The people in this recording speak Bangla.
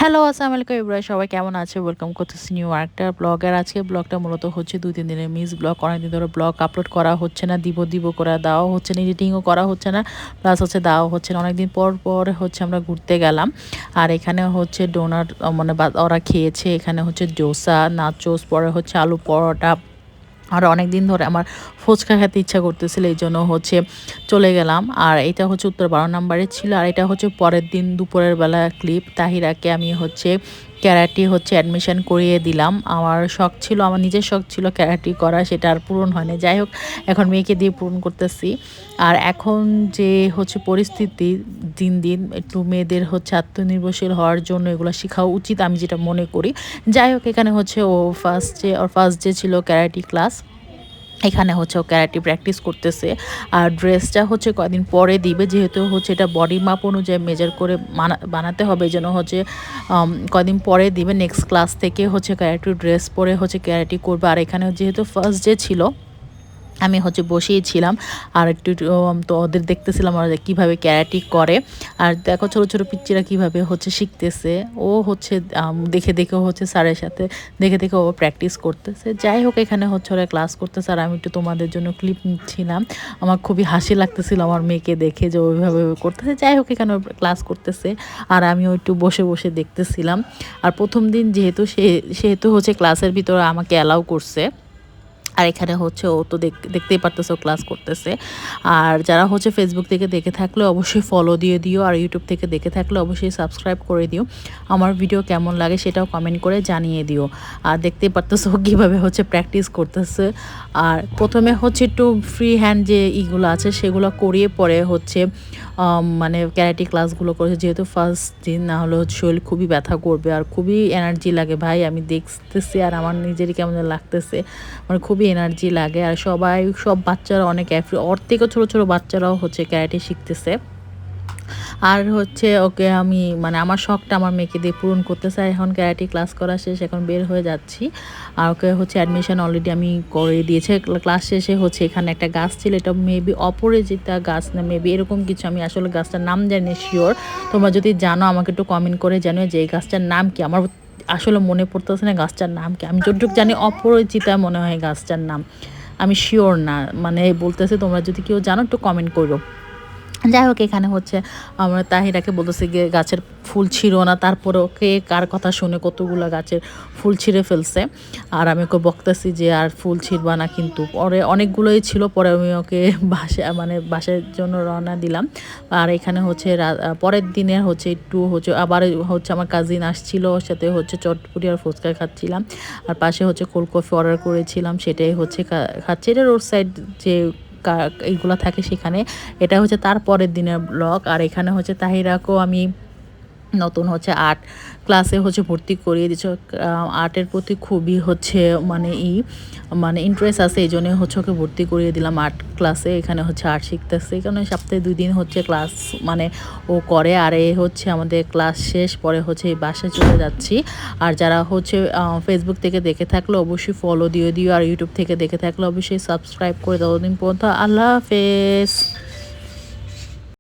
হ্যালো, আসসালামু আলাইকুম এভরিওয়ান, সবাই কেমন আছে? ওয়েলকাম করতেছি নিউ আরেকটা ব্লগ। আর আজকে ব্লগটা মূলত হচ্ছে ২-৩ দিনের মিস ব্লগ। অনেকদিন ধরে ব্লগ আপলোড করা হচ্ছে না, দিব করে দেওয়াও হচ্ছে না, এডিটিংও করা হচ্ছে না, প্লাস হচ্ছে দেওয়াও হচ্ছে না। অনেকদিন পর হচ্ছে আমরা ঘুরতে গেলাম। আর এখানে হচ্ছে ডোনাট মানে ওরা খেয়েছে। এখানে হচ্ছে ডোসা, নাচোস, পরে হচ্ছে আলু পরোটা। আর অনেক দিন ধরে আমার ফুচকা খেতে ইচ্ছা করতেছিল, এই জন্য হচ্ছে চলে গেলাম। আর এটা হচ্ছে উত্তর ১২ নম্বরে ছিল। আর এটা হচ্ছে পরের দিন দুপুরের বেলা ক্লিপ। তাহিরাকে আমি হচ্ছে ক্যারাটি হচ্ছে অ্যাডমিশন করিয়ে দিলাম। আমার শখ ছিল, আমার নিজের শখ ছিল ক্যারাটি করা, সেটা আর পূরণ হয়নি। যাই হোক, এখন মেয়েকে দিয়ে পূরণ করতেছি। আর এখন যে হচ্ছে পরিস্থিতি, দিন দিন একটু মেয়েদের হচ্ছে আত্মনির্ভরশীল হওয়ার জন্য এগুলো শেখা উচিত, আমি যেটা মনে করি। যাই হোক, এখানে হচ্ছে ও ফার্স্ট ডে ছিল ক্যারাটি ক্লাস। এখানে হচ্ছে ও ক্যারাটি প্র্যাকটিস করতেছে। আর ড্রেসটা হচ্ছে কয়দিন পরে দিবে, যেহেতু হচ্ছে এটা বডি মাপ অনুযায়ী মেজার করে বানাতে হবে, এই জন্য হচ্ছে কয়দিন পরে দিবে। নেক্সট ক্লাস থেকে হচ্ছে ক্যারাটি ড্রেস পরে হচ্ছে ক্যারাটি করবে। আর এখানে যেহেতু ফার্স্ট ডে ছিল, আমি হচ্ছে বসেইছিলাম আর একটু তো ওদের দেখতেছিলাম ওরা কীভাবে ক্যারাটি করে। আর দেখো ছোটো ছোটো পিচ্চিরা কীভাবে হচ্ছে শিখতেছে। ও হচ্ছে দেখে দেখে হচ্ছে স্যারের সাথে দেখে দেখে ও প্র্যাকটিস করতেছে। যাই হোক, এখানে হচ্ছে ওরা ক্লাস করতেছে আর আমি একটু তোমাদের জন্য ক্লিপ নিচ্ছিলাম। আমার খুবই হাসি লাগতেছিল আমার মেয়েকে দেখে যে ওইভাবে করতেছে। যাই হোক, এখানে ক্লাস করতেছে আর আমিও একটু বসে বসে দেখতেছিলাম। আর প্রথম দিন সেহেতু হচ্ছে ক্লাসের ভিতরে আমাকে অ্যালাউ করছে। আর এখানে হচ্ছে ও তো দেখতেই পারতেছে ও ক্লাস করতেছে। আর যারা হচ্ছে ফেসবুক থেকে দেখে থাকলে অবশ্যই ফলো দিয়ে দিও, আর ইউটিউব থেকে দেখে থাকলে অবশ্যই সাবস্ক্রাইব করে দিও। আমার ভিডিও কেমন লাগে সেটাও কমেন্ট করে জানিয়ে দিও। আর দেখতেই পারতেছে ও কীভাবে হচ্ছে প্র্যাকটিস করতেছে। আর প্রথমে হচ্ছে একটু ফ্রি হ্যান্ড যে ইগুলো আছে সেগুলো করিয়ে পরে হচ্ছে মানে ক্যারাটি ক্লাসগুলো করেছে, যেহেতু ফার্স্ট দিন, না হলে হচ্ছে শরীর খুবই ব্যথা করবে আর খুবই এনার্জি লাগে। ভাই আমি দেখতেছি আর আমার নিজেরই কেমন লাগতেছে, মানে খুবই এনার্জি লাগে। আর সব বাচ্চারা অনেক ওর থেকেও ছোটো ছোটো বাচ্চারাও হচ্ছে ক্যারাটে শিখতেছে। আর হচ্ছে ওকে আমি মানে আমার শখটা আমার মেয়েকে দিয়ে পূরণ করতে চাই। এখন ক্যারাটি ক্লাস করা শেষ, এখন বের হয়ে যাচ্ছি। আর ওকে হচ্ছে অ্যাডমিশন অলরেডি আমি করে দিয়েছে। ক্লাস শেষে হচ্ছে এখানে একটা গাছ ছিল, এটা মেবি অপরাজিতা গাছ না মেবি এরকম কিছু, আমি আসলে গাছটার নাম জানি শিওর। তোমরা যদি জানো আমাকে একটু কমেন্ট করে জানো যে এই গাছটার নাম কি। আমার আসলে মনে পড়তেছে না গাছটার নাম কি। আমি যতটুকু জানি অপরাজিতা মনে হয় গাছটার নাম, আমি শিওর না, মানে বলতেছে। তোমরা যদি কেউ জানো একটু কমেন্ট করো। যাই হোক, এখানে হচ্ছে আমরা তাহিরাকে বলতেছি গিয়ে গাছের ফুল ছিঁড়ো না, তারপরে ওকে কার কথা শুনে কতগুলো গাছের ফুল ছিঁড়ে ফেলছে। আর আমি ওকে বকতেছি যে আর ফুল ছিঁড়বা না, কিন্তু পরে অনেকগুলোই ছিল। পরে আমি ওকে বাসার জন্য রওনা দিলাম। আর এখানে হচ্ছে পরের দিনের হচ্ছে একটু হচ্ছে আবার হচ্ছে আমার কাজিন আসছিল, ওর সাথে হচ্ছে চটপুরি আর ফুচকা খাচ্ছিলাম। আর পাশে হচ্ছে কোল্ড কফি অর্ডার করেছিলাম, সেটাই হচ্ছে খাচ্ছি। এটা রোড সাইড যে এইগুলো থাকে সেখানে। এটা হচ্ছে তার পরের দিনের ব্লগ। আর এখানে হচ্ছে তাহিরাকেও আমি নতুন হচ্ছে আর্ট ক্লাসে হচ্ছে ভর্তি করিয়ে দিচ্ছ। আর্টের প্রতি খুবই হচ্ছে মানে ইন্টারেস্ট আছে, এই জন্য হচ্ছে ওকে ভর্তি করিয়ে দিলাম আর্ট ক্লাসে। এখানে হচ্ছে আর্ট শিখতেছে, এখানে সপ্তাহে 2 দিন হচ্ছে ক্লাস মানে ও করে। আর এ হচ্ছে আমাদের ক্লাস শেষ, পরে হচ্ছে এই বাসায় চলে যাচ্ছি। আর যারা হচ্ছে ফেসবুক থেকে দেখে থাকলে অবশ্যই ফলো দিয়ে দিও, আর ইউটিউব থেকে দেখে থাকলে অবশ্যই সাবস্ক্রাইব করে দাও। দিন পর্যন্ত আল্লাহ হাফেজ।